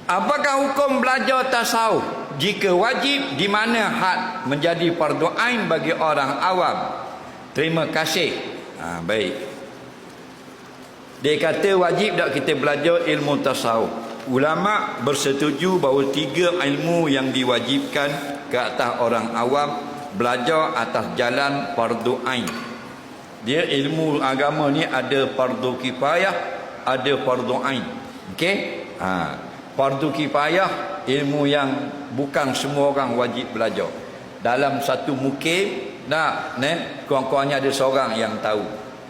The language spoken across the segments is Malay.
Apakah hukum belajar tasawuf? Jika wajib, di mana had menjadi fardu ain bagi orang awam? Terima kasih. Baik. Dia kata wajib tak kita belajar ilmu tasawuf. Ulama bersetuju bahawa 3 ilmu yang diwajibkan ke atas orang awam belajar atas jalan fardu ain. Dia ilmu agama ni ada fardu kifayah, ada fardu ain. Okey? Fardu kifayah ilmu yang bukan semua orang wajib belajar. Dalam satu mukim kurang-kurangnya ada seorang yang tahu.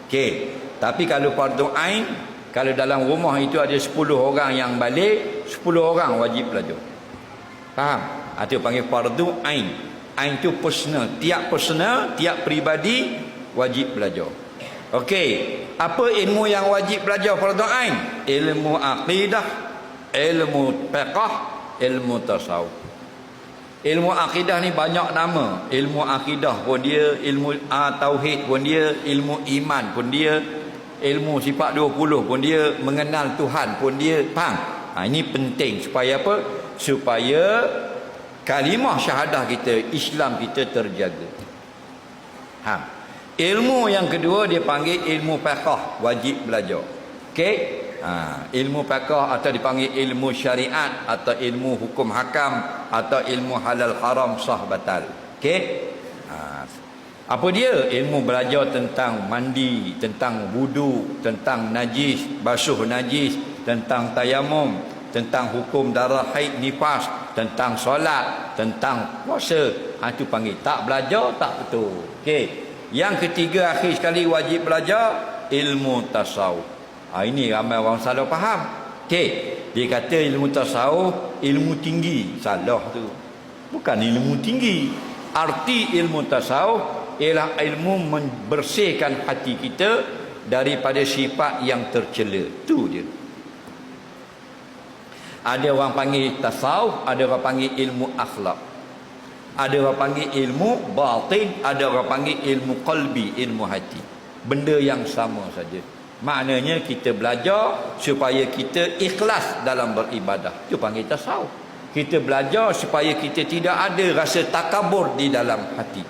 Okey. Tapi kalau fardu ain, kalau dalam rumah itu ada 10 orang yang balik, 10 orang wajib belajar. Faham? Itu panggil fardu ain. Ain itu personal, tiap peribadi wajib belajar. Okey, apa ilmu yang wajib belajar fardu ain? Ilmu akidah, ilmu fiqh, ilmu tasawuf. Ilmu akidah ni banyak nama. Ilmu akidah pun dia, ilmu tauhid pun dia, ilmu iman pun dia, ilmu sifat 20 pun dia, mengenal Tuhan pun dia. Faham? Ini penting supaya apa? Supaya kalimah syahadah kita, Islam kita terjaga. Ilmu yang kedua dia panggil ilmu fiqh, wajib belajar. Okey? Ilmu fiqh atau dipanggil ilmu syariat atau ilmu hukum hakam atau ilmu halal haram sah batal. Okey? Apa dia? Ilmu belajar tentang mandi, tentang wudu, tentang najis, basuh najis, tentang tayamum, tentang hukum darah haid nifas, tentang solat, tentang puasa. Itu panggil tak belajar tak betul. Okey. Yang ketiga akhir sekali wajib belajar ilmu tasawuf. Ini ramai orang salah faham. Okey. Dia kata ilmu tasawuf ilmu tinggi. Salah tu. Bukan ilmu tinggi. Arti ilmu tasawuf ialah ilmu membersihkan hati kita daripada sifat yang tercela. Tu dia. Ada orang panggil tasawuf, ada orang panggil ilmu akhlak. Ada orang panggil ilmu batin, ada orang panggil ilmu qalbi, ilmu hati. Benda yang sama saja. Maknanya kita belajar supaya kita ikhlas dalam beribadah. Itu panggil tasawuf. Kita belajar supaya kita tidak ada rasa takabur di dalam hati.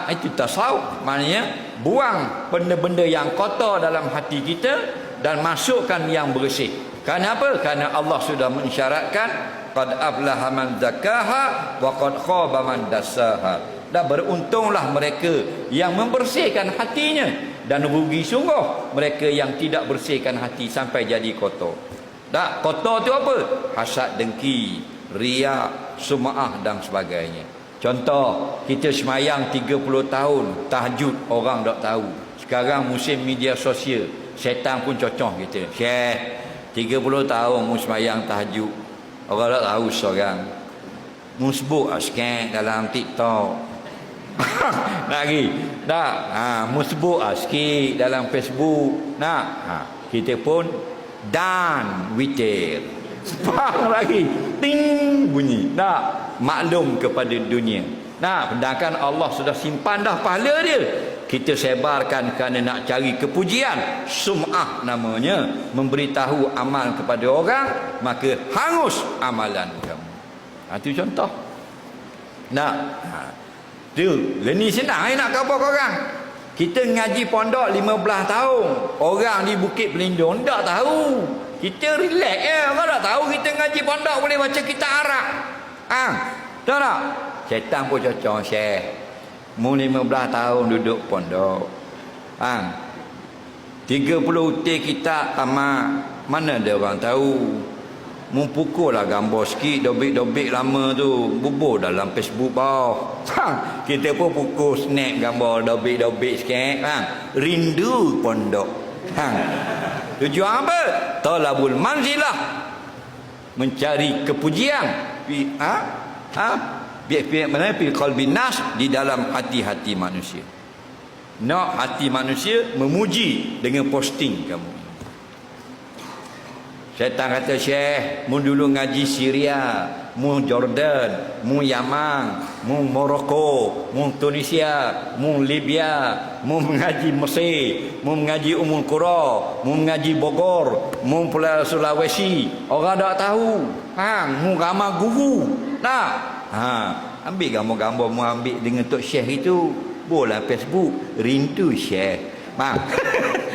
Itu tasawuf. Maknanya buang benda-benda yang kotor dalam hati kita dan masukkan yang bersih. Kerana apa? Kerana Allah sudah mensyaratkan qad aflaha man zakkaha wa qad khaba man dassaha. Dan beruntunglah mereka yang membersihkan hatinya, dan rugi sungguh mereka yang tidak bersihkan hati sampai jadi kotor. Kotor tu apa? Hasad, dengki, riak, sum'ah dan sebagainya. Contoh, kita semayang 30 tahun tahajud orang tak tahu. Sekarang musim media sosial, syaitan pun cocoh kita. Syekh, 30 tahun mu semayang tahajud, orang tak tahu seorang. Mu sebut sikit dalam TikTok. Lagi mu sebut sikit dalam Facebook. Kita pun dan witir. Sepang lagi ting bunyi. Maklum kepada dunia. Sedangkan Allah sudah simpan dah pahala dia. Kita sebarkan kerana nak cari kepujian, sum'ah namanya, memberitahu amal kepada orang, maka hangus amalan kamu. Itu contoh. Tu, ni senang nak khabar orang. Kita ngaji pondok 15 tahun. Orang di Bukit Pelindung tak tahu. Kita relax orang tak tahu kita ngaji pondok boleh baca kitab Arab. Tahu tak? Syaitan pun cocok, Syekh. Mu 15 tahun duduk pondok. 30 utir kitab tamat. Mana ada orang tahu? Mu pukul lah gambar sikit, dobik-dobik lama tu bubur dalam Facebook bawah. Kita pun pukul snap gambar dobik-dobik sikit. Rindu pondok. Tujuan apa? Talabul manzilah, mencari kepujian. Mana fi qalbin nas, di dalam hati-hati manusia. Hati manusia memuji dengan posting kamu. Syaitan kata, Syekh, mu dulu ngaji Syria, mu Jordan, mu Yaman, mu Morocco, mu Tunisia, mu Libya, mu mengaji Mesir, mu mengaji Ummul Qura, mu mengaji Bogor, mu Pulau Sulawesi. Orang tak tahu. Mu ramah guru. Nah. Ambil gambar-gambar mu ambil dengan Tok Syekh itu. Bola Facebook, rindu Syekh.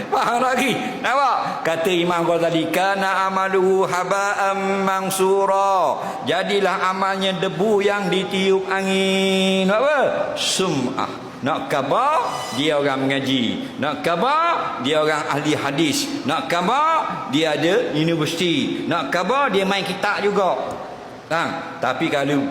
Faham lagi? Nampak? Kata Imam Ghazali, kana amaluhu haba'an mansura. Jadilah amalnya debu yang ditiup angin. Apa? Sum'ah. Nak khabar, dia orang mengaji. Nak khabar, dia orang ahli hadis. Nak khabar, dia ada universiti. Nak khabar, dia main kitab juga. Tapi kalau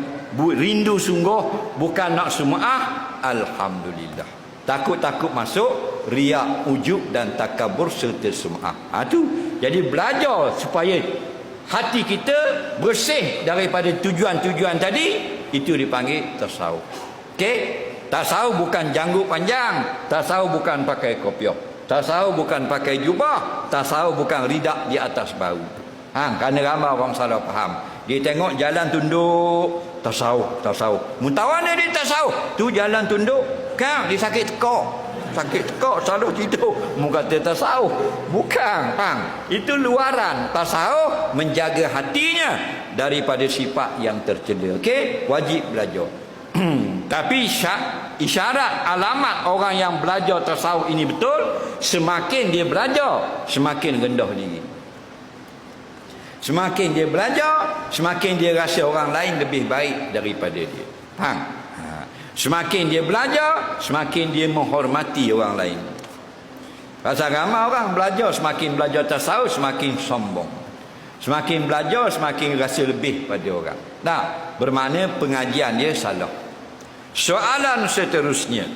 rindu sungguh, bukan nak sum'ah, alhamdulillah. Takut-takut masuk riak, ujub dan takabur serta sum'ah. Tu. Jadi belajar supaya hati kita bersih daripada tujuan-tujuan tadi, itu dipanggil tasawuf. Okey? Tasawuf bukan janggut panjang, tasawuf bukan pakai kopiah, tasawuf bukan pakai jubah, tasawuf bukan ridak di atas bahu. Kerana ramai orang salah faham. Dia tengok jalan tunduk, tasawuf. Muntawan dia tasawuf. Tu jalan tunduk, kan dia sakit tekak, salah tidur. Mu kata tasawuf. Bukan, itu luaran. Tasawuf menjaga hatinya daripada sifat yang tercela. Okey, wajib belajar. Tapi isyarat alamat orang yang belajar tasawuf ini betul, semakin dia belajar, semakin rendah diri. Semakin dia belajar, semakin dia rasa orang lain lebih baik daripada dia. Semakin dia belajar, semakin dia menghormati orang lain. Pasal ramai orang belajar, semakin belajar tasawuf, semakin sombong. Semakin belajar, semakin rasa lebih pada orang. Bermakna pengajian dia salah. Soalan seterusnya,